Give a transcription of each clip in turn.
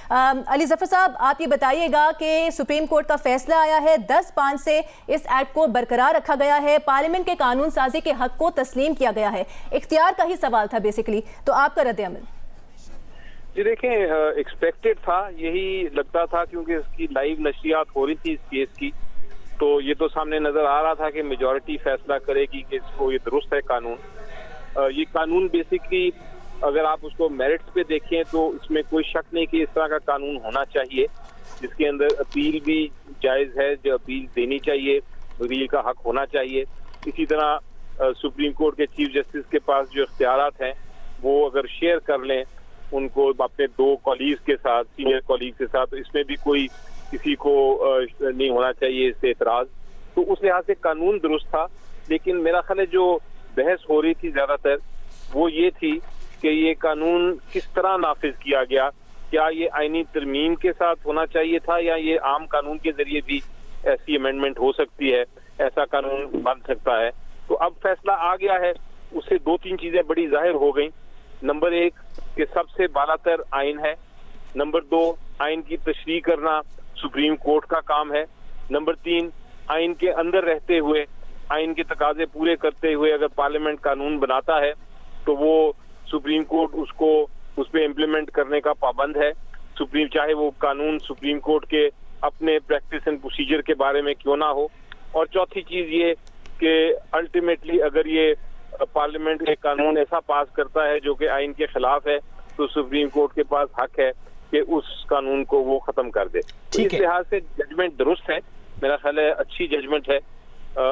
علی ظفر صاحب آپ یہ بتائیے گا کہ سپریم کورٹ کا فیصلہ آیا ہے 10/5 سے اس ایکٹ کو برقرار رکھا گیا ہے, پارلیمنٹ کے قانون سازی کے حق کو تسلیم کیا گیا ہے, اختیار کا ہی سوال تھا بیسیکلی, تو آپ کا رد عمل؟ جی دیکھیں, ایکسپیکٹڈ تھا, یہی لگتا تھا کیونکہ اس کی لائیو نشریات ہو رہی تھی اس کیس کی, تو یہ تو سامنے نظر آ رہا تھا کہ میجورٹی فیصلہ کرے گی کہ اس کو یہ درست ہے قانون. یہ قانون بیسکلی اگر آپ اس کو میرٹس پہ دیکھیں تو اس میں کوئی شک نہیں کہ اس طرح کا قانون ہونا چاہیے جس کے اندر اپیل بھی جائز ہے, جو اپیل دینی چاہیے, وکیل کا حق ہونا چاہیے. اسی طرح سپریم کورٹ کے چیف جسٹس کے پاس جو اختیارات ہیں وہ اگر شیئر کر لیں ان کو اپنے 2 کولیگز کے ساتھ, سینئر کولیگز کے ساتھ, تو اس میں بھی کوئی کسی کو نہیں ہونا چاہیے اس سے اعتراض. تو اس لحاظ سے قانون درست تھا, لیکن میرا خیال ہے جو بحث ہو رہی تھی زیادہ تر وہ یہ تھی کہ یہ قانون کس طرح نافذ کیا گیا, کیا یہ آئینی ترمیم کے ساتھ ہونا چاہیے تھا یا یہ عام قانون کے ذریعے بھی ایسی امینڈمنٹ ہو سکتی ہے, ایسا قانون بن سکتا ہے. تو اب فیصلہ آ گیا ہے, اس سے 2-3 چیزیں بڑی ظاہر ہو گئیں. نمبر 1 کہ سب سے بالا تر آئین ہے. نمبر 2 آئین کی تشریح کرنا سپریم کورٹ کا کام ہے. نمبر 3 آئین کے اندر رہتے ہوئے, آئین کے تقاضے پورے کرتے ہوئے اگر پارلیمنٹ قانون بناتا ہے تو وہ سپریم کورٹ اس پہ امپلیمنٹ کرنے کا پابند ہے, چاہے وہ قانون سپریم کورٹ کے اپنے پریکٹس اینڈ پروسیجر کے بارے میں کیوں نہ ہو. اور چوتھی چیز یہ کہ الٹیمیٹلی اگر یہ پارلیمنٹ ایک قانون ایسا پاس کرتا ہے جو کہ آئین کے خلاف ہے تو سپریم کورٹ کے پاس حق ہے کہ اس قانون کو وہ ختم کر دے. اس لحاظ سے ججمنٹ درست ہے, میرا خیال ہے اچھی ججمنٹ ہے.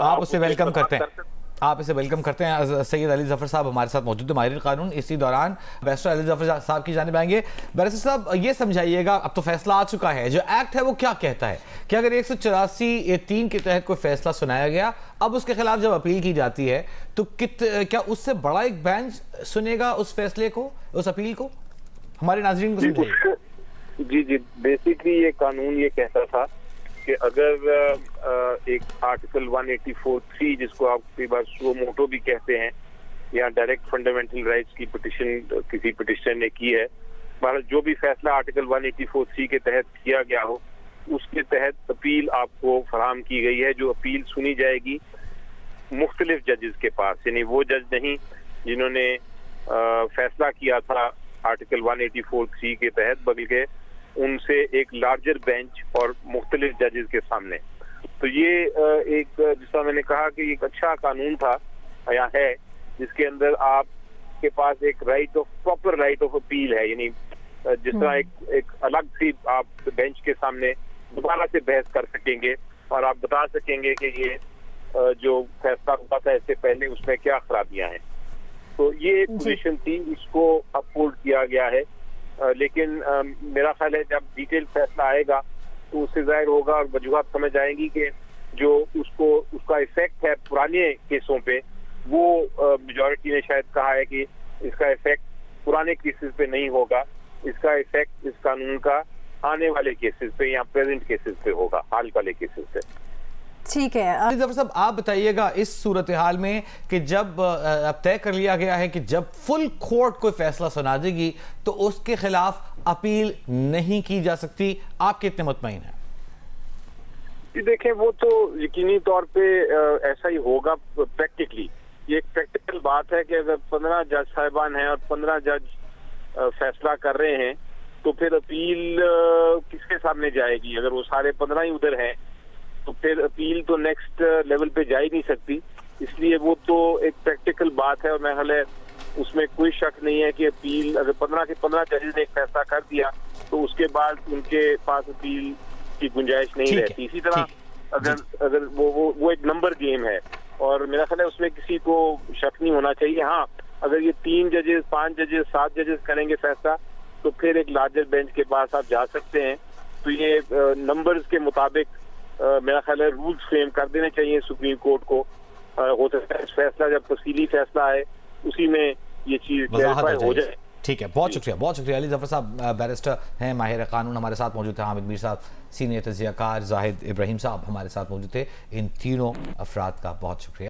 آپ اسے ویلکم کرتے ہیں, آپ اسے ویلکم کرتے ہیں. سید علی ظفر صاحب ہمارے ساتھ موجود ہیں, ماہر قانون. اسی دوران بیرسٹر علی ظفر صاحب کی جانب آئیں گے. بیرسٹر صاحب یہ سمجھائیے گا, اب تو فیصلہ آ چکا ہے, جو ایکٹ ہے وہ کیا کہتا ہے کہ اگر 184(3) کے تحت کوئی فیصلہ سنایا گیا, اب اس کے خلاف جب اپیل کی جاتی ہے تو کیا اس سے بڑا ایک بینچ سنے گا اس فیصلے کو, اس اپیل کو؟ ہمارے ناظرین کو سمجھائیے. جی بیسکلی یہ قانون یہ کہتا تھا کہ اگر ایک آرٹیکل 184(3) جس کو آپ کئی بار سو موٹو بھی کہتے ہیں, یا ڈائریکٹ فنڈامنٹل رائٹس کی پٹیشن کسی پٹیشنر نے کی ہے, جو بھی فیصلہ آرٹیکل 184(3) کے تحت کیا گیا ہو اس کے تحت اپیل آپ کو فراہم کی گئی ہے. جو اپیل سنی جائے گی مختلف ججز کے پاس, یعنی وہ جج نہیں جنہوں نے فیصلہ کیا تھا آرٹیکل 184(3) کے تحت, بلکہ ان سے ایک لارجر بینچ اور مختلف ججز کے سامنے. تو یہ ایک جس طرح میں نے کہا کہ ایک اچھا قانون تھا یا ہے, جس کے اندر آپ کے پاس ایک پراپر رائٹ آف اپیل ہے, یعنی جس طرح ایک الگ سی آپ بینچ کے سامنے دوبارہ سے بحث کر سکیں گے اور آپ بتا سکیں گے کہ یہ جو فیصلہ ہوا تھا اس سے پہلے اس میں کیا خرابیاں ہیں. تو یہ پوزیشن تھی, اس کو اپہولڈ کیا گیا ہے. لیکن میرا خیال ہے جب ڈیٹیل فیصلہ آئے گا تو اس سے ظاہر ہوگا اور وجوہات سمجھ آئیں گی کہ جو اس کا ایفیکٹ ہے پرانے کیسوں پہ, وہ میجورٹی نے شاید کہا ہے کہ اس کا ایفیکٹ پرانے کیسز پہ نہیں ہوگا, اس کا ایفیکٹ اس قانون کا آنے والے کیسز پہ یا پریزنٹ کیسز پہ ہوگا, حال والے کیسز پہ. ٹھیک ہے علی ظفر صاحب آپ بتائیے گا اس صورتحال میں کہ جب اب طے کر لیا گیا ہے کہ جب فل کورٹ کوئی فیصلہ سنا دے گی تو اس کے خلاف اپیل نہیں کی جا سکتی, آپ کتنے مطمئن ہیں؟ دیکھیں وہ تو یقینی طور پہ ایسا ہی ہوگا پریکٹیکلی. یہ ایک پریکٹیکل بات ہے کہ اگر 15 جج صاحبان ہیں اور 15 جج فیصلہ کر رہے ہیں تو پھر اپیل کس کے سامنے جائے گی؟ اگر وہ سارے 15 ہی ادھر ہیں تو پھر اپیل تو نیکسٹ لیول پہ جا ہی نہیں سکتی. اس لیے وہ تو ایک پریکٹیکل بات ہے, اور میرا خیال ہے اس میں کوئی شک نہیں ہے کہ اپیل اگر 15 کے 15 ججز نے ایک فیصلہ کر دیا تو اس کے بعد ان کے پاس اپیل کی گنجائش نہیں رہتی. اسی طرح اگر وہ ایک نمبر گیم ہے اور میرا خیال ہے اس میں کسی کو شک نہیں ہونا چاہیے. ہاں اگر یہ 3 ججز 5 ججز 7 ججز کریں گے فیصلہ تو پھر ایک لارجر بینچ کے پاس آپ جا سکتے ہیں. تو یہ نمبرز کے مطابق میرا خیال ہے رولز فریم کر دینے چاہیے سپریم کورٹ کو. ہو سکتا ہے فیصلہ جب تفصیلی فیصلہ آئے اسی میں یہ چیز کلیریفائی ہو جائے. ٹھیک ہے, بہت شکریہ, بہت شکریہ. علی ظفر صاحب بیرسٹر ہیں, ماہر قانون, ہمارے ساتھ موجود تھے. حامد میر صاحب سینئر تجزیہ کار, زاہد ابراہیم صاحب ہمارے ساتھ موجود تھے. ان تینوں افراد کا بہت شکریہ.